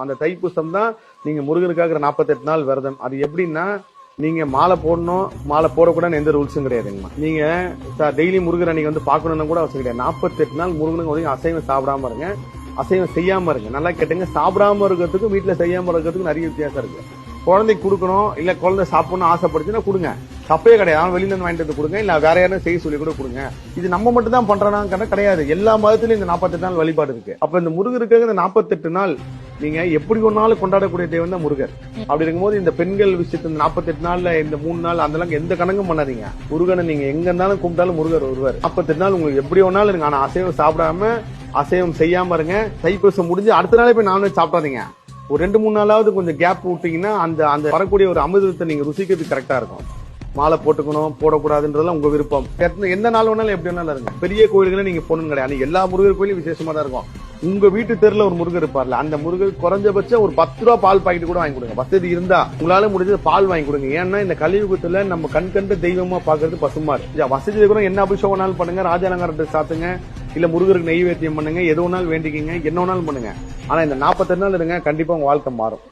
அந்த தைப்பூசம் தான் நீங்க முருகனுக்காக 48 நாள் விரதம். அது எப்படின்னா நீங்க மாலை போடணும், மாலை போடக்கூடாதுன்னு எந்த ரூல்ஸும் கிடையாதுங்கம்மா. நீங்க டெய்லி முருகர் அன்னைக்கு வந்து பாக்கணும்னு கூட அவசியம் கிடையாது. 48 நாள் முருகனுக்கு வந்து அசைவம் சாப்பிடாம இருங்க, அசைவம் செய்யாம இருங்க. நல்லா கேட்டுங்க, சாப்பிடாம இருக்கிறதுக்கும் வீட்டுல செய்யாம இருக்கிறதுக்கும் நிறைய வித்தியாசம் இருக்கு. குழந்தைக்கு கொடுக்கணும், இல்ல குழந்தை சாப்பிடணும் ஆசைப்படுச்சுன்னா கொடுங்க, தப்பே கிடையாது. வெளியில இருந்து வாங்கிட்டு வந்து கொடுங்க, இல்ல வேற யாரும் செய்ய சொல்லி கூட கொடுங்க. இது நம்ம மட்டும் தான் பண்றோம்னா கிடையாது, எல்லா மதத்திலும் இந்த 48 நாள் வழிபாடு இருக்கு. அப்ப இந்த முருகருக்காக இந்த 48 நாள் நீங்க எப்படி ஒன்னாலும் கொண்டாடக்கூடிய தெய்வம் தான் முருகர். அப்படி இருக்கும்போது இந்த பெண்கள் விஷயத்து இந்த 48 நாள்ல இந்த 3 நாள் அந்த எந்த கணக்கும் பண்ணாதீங்க. முருகனை நீங்க எங்க இருந்தாலும் கும்பிட்டாலும் முருகர் வருவார். 48 நாள் உங்களுக்கு எப்படி ஒன்னாலும் இருங்க, ஆனா அசைவம் சாப்பிடாம அசைவம் செய்யாம இருங்க. தைப்பூசம் முடிஞ்சு அடுத்த நாளே போய் நான்வெஜ் சாப்பிடாதீங்க. ஒரு 2-3 நாளாவது கொஞ்சம் கேப் விட்டீங்கன்னா அந்த அந்த வரக்கூடிய ஒரு அமிர்தத்தை நீங்க ருசிக்கிறதுக்கு கரெக்டா இருக்கும். மாலை போட்டுக்கணும் போடக்கூடாதுன்றதெல்லாம் உங்க விருப்பம். எந்த நாள் வேணாலும் எப்படி வேணாலும் இருங்க. பெரிய கோயில்களை நீங்க போகணும் கிடையாது, எல்லா முருகர் கோயிலும் விசேஷமா தான் இருக்கும். உங்க வீட்டு தெருல ஒரு முருகர் இருப்பார்ல, அந்த முருகர் குறைஞ்சபட்சம் ஒரு 10 ரூபா பால் பாக்கெட் கூட வாங்கி கொடுங்க. வசதி இருந்தா உங்களால முடிஞ்சது பால் வாங்கி கொடுங்க. ஏன்னா இந்த கலியுகத்துல நம்ம கண்கண்ட தெய்வமா பாக்குறது பசுமாடு. வசதி கூட என்ன அபிஷேகம் வேணாலும் பண்ணுங்க, ராஜாலங்காரத்தை சாத்துங்க, இல்ல முருகருக்கு நெய்வேத்தியம் பண்ணுங்க, எது வேணாலும் வேண்டிக்கிங்க, என்ன வேணாலும் பண்ணுங்க. ஆனா இந்த 48 நாள் இருங்க, கண்டிப்பா உங்க வாழ்க்கை மாறும்.